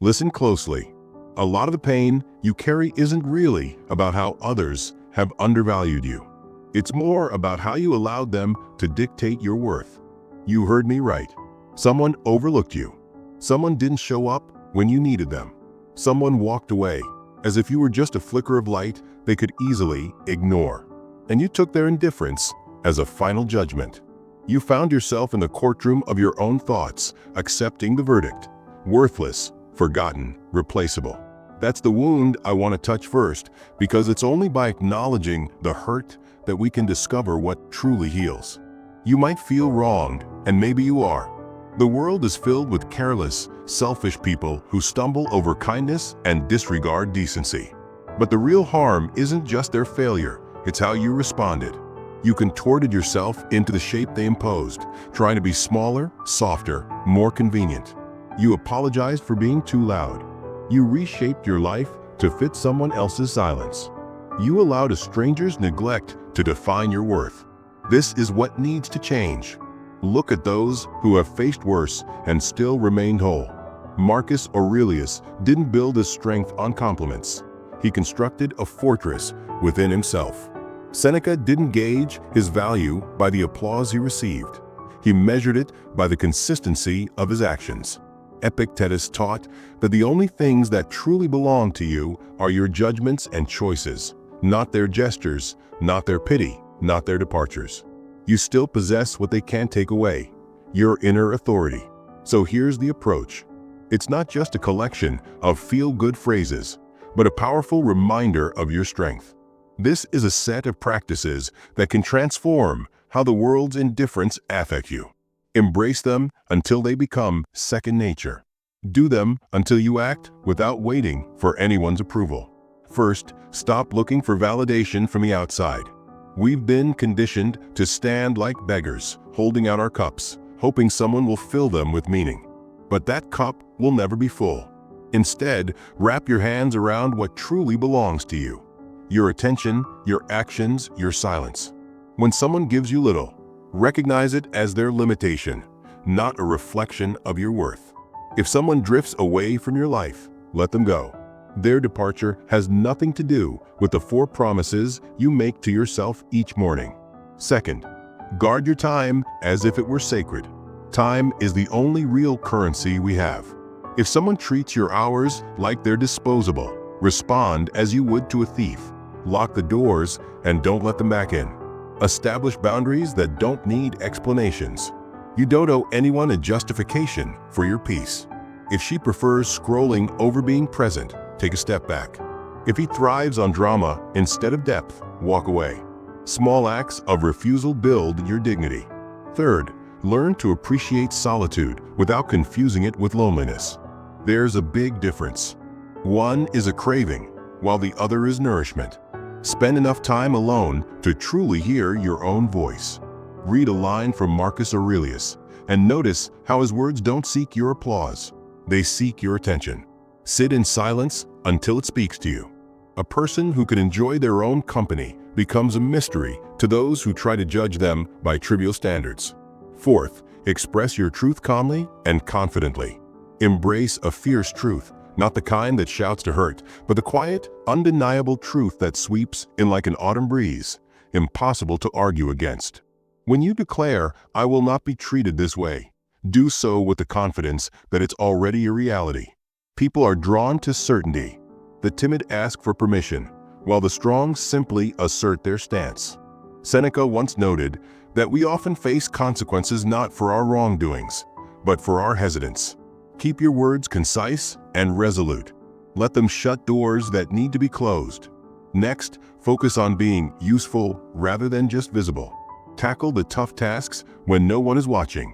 Listen closely. A lot of the pain you carry isn't really about how others have undervalued you. It's more about how you allowed them to dictate your worth. You heard me right. Someone overlooked you. Someone didn't show up when you needed them. Someone walked away, as if you were just a flicker of light they could easily ignore. And you took their indifference as a final judgment. You found yourself in the courtroom of your own thoughts, accepting the verdict. Worthless, forgotten, replaceable. That's the wound I want to touch first, because it's only by acknowledging the hurt that we can discover what truly heals. You might feel wronged, and maybe you are. The world is filled with careless, selfish people who stumble over kindness and disregard decency. But the real harm isn't just their failure, it's how you responded. You contorted yourself into the shape they imposed, trying to be smaller, softer, more convenient. You apologized for being too loud. You reshaped your life to fit someone else's silence. You allowed a stranger's neglect to define your worth. This is what needs to change. Look at those who have faced worse and still remained whole. Marcus Aurelius didn't build his strength on compliments. He constructed a fortress within himself. Seneca didn't gauge his value by the applause he received. He measured it by the consistency of his actions. Epictetus taught that the only things that truly belong to you are your judgments and choices, not their gestures, not their pity, not their departures. You still possess what they can't take away, your inner authority. So here's the approach. It's not just a collection of feel-good phrases, but a powerful reminder of your strength. This is a set of practices that can transform how the world's indifference affects you. Embrace them until they become second nature. Do them until you act without waiting for anyone's approval. First, stop looking for validation from the outside. We've been conditioned to stand like beggars, holding out our cups, hoping someone will fill them with meaning. But that cup will never be full. Instead, wrap your hands around what truly belongs to you. Your attention, your actions, your silence. When someone gives you little, recognize it as their limitation, not a reflection of your worth. If someone drifts away from your life, let them go. Their departure has nothing to do with the 4 promises you make to yourself each morning. Second, guard your time as if it were sacred. Time is the only real currency we have. If someone treats your hours like they're disposable, respond as you would to a thief. Lock the doors and don't let them back in. Establish boundaries that don't need explanations. You don't owe anyone a justification for your peace. If she prefers scrolling over being present, take a step back. If he thrives on drama instead of depth, walk away. Small acts of refusal build your dignity. Third, learn to appreciate solitude without confusing it with loneliness. There's a big difference. One is a craving, while the other is nourishment. Spend enough time alone to truly hear your own voice. Read a line from Marcus Aurelius and notice how his words don't seek your applause. They seek your attention. Sit in silence until it speaks to you. A person who can enjoy their own company becomes a mystery to those who try to judge them by trivial standards. Fourth, express your truth calmly and confidently. Embrace a fierce truth, not the kind that shouts to hurt, but the quiet, undeniable truth that sweeps in like an autumn breeze, impossible to argue against. When you declare, "I will not be treated this way," do so with the confidence that it's already a reality. People are drawn to certainty. The timid ask for permission, while the strong simply assert their stance. Seneca once noted that we often face consequences not for our wrongdoings, but for our hesitance. Keep your words concise and resolute. Let them shut doors that need to be closed. Next, focus on being useful rather than just visible. Tackle the tough tasks when no one is watching.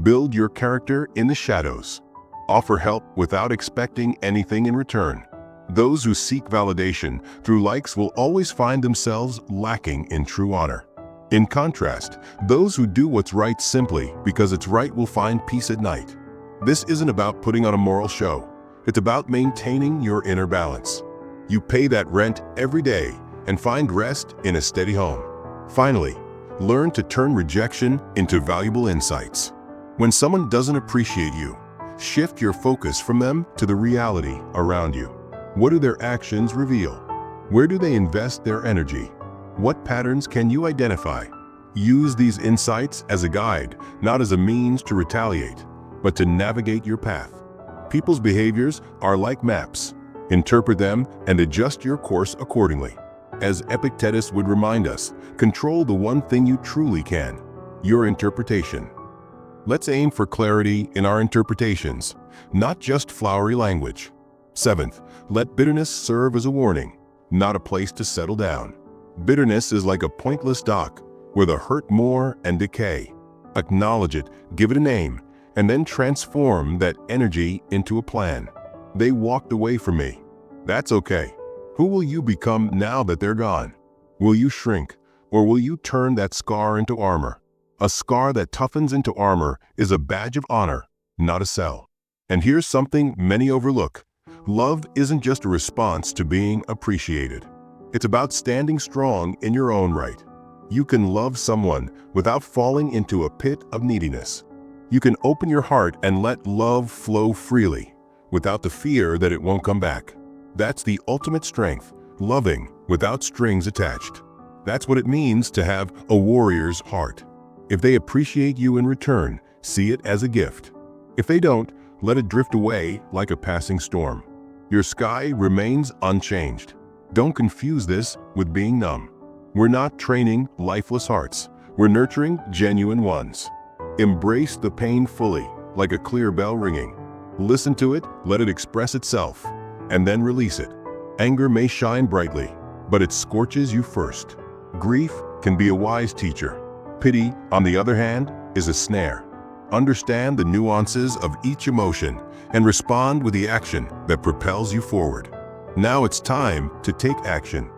Build your character in the shadows. Offer help without expecting anything in return. Those who seek validation through likes will always find themselves lacking in true honor. In contrast, those who do what's right simply because it's right will find peace at night. This isn't about putting on a moral show. It's about maintaining your inner balance. You pay that rent every day and find rest in a steady home. Finally, learn to turn rejection into valuable insights. When someone doesn't appreciate you, Shift your focus from them to the reality around you. What do their actions reveal? Where do they invest their energy? What patterns can you identify? Use these insights as a guide, not as a means to retaliate, but to navigate your path. People's behaviors are like maps. Interpret them and adjust your course accordingly. As Epictetus would remind us, control the one thing you truly can: your interpretation. Let's aim for clarity in our interpretations, not just flowery language. Seventh, let bitterness serve as a warning, not a place to settle down. Bitterness is like a pointless dock where the hurt more and decay. Acknowledge it, give it a name, and then transform that energy into a plan. They walked away from me. That's okay. Who will you become now that they're gone? Will you shrink, or will you turn that scar into armor? A scar that toughens into armor is a badge of honor, not a sell. And here's something many overlook. Love isn't just a response to being appreciated. It's about standing strong in your own right. You can love someone without falling into a pit of neediness. You can open your heart and let love flow freely, without the fear that it won't come back. That's the ultimate strength, loving without strings attached. That's what it means to have a warrior's heart. If they appreciate you in return, see it as a gift. If they don't, let it drift away like a passing storm. Your sky remains unchanged. Don't confuse this with being numb. We're not training lifeless hearts. We're nurturing genuine ones. Embrace the pain fully, like a clear bell ringing. Listen to it, let it express itself, and then release it. Anger may shine brightly, but it scorches you first. Grief can be a wise teacher. Pity, on the other hand, is a snare. Understand the nuances of each emotion and respond with the action that propels you forward. Now it's time to take action.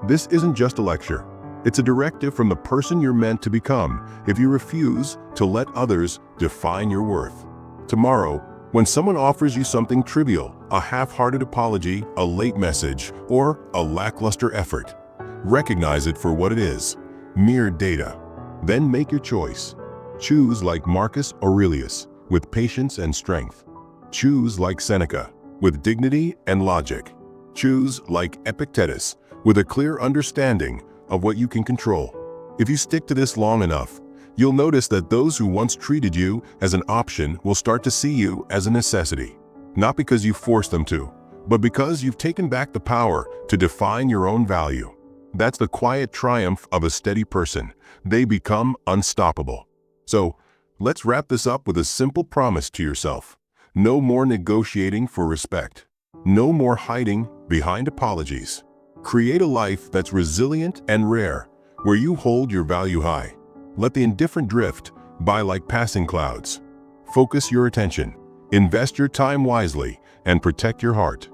This isn't just a lecture. It's a directive from the person you're meant to become if you refuse to let others define your worth. Tomorrow, when someone offers you something trivial, a half-hearted apology, a late message, or a lackluster effort, recognize it for what it is: mere data. Then make your choice. Choose like Marcus Aurelius, with patience and strength. Choose like Seneca, with dignity and logic. Choose like Epictetus, with a clear understanding of what you can control. If you stick to this long enough, you'll notice that those who once treated you as an option will start to see you as a necessity. Not because you forced them to, but because you've taken back the power to define your own value. That's the quiet triumph of a steady person. They become unstoppable. So, let's wrap this up with a simple promise to yourself. No more negotiating for respect. No more hiding behind apologies. Create a life that's resilient and rare, where you hold your value high. Let the indifferent drift by like passing clouds. Focus your attention, invest your time wisely, and protect your heart.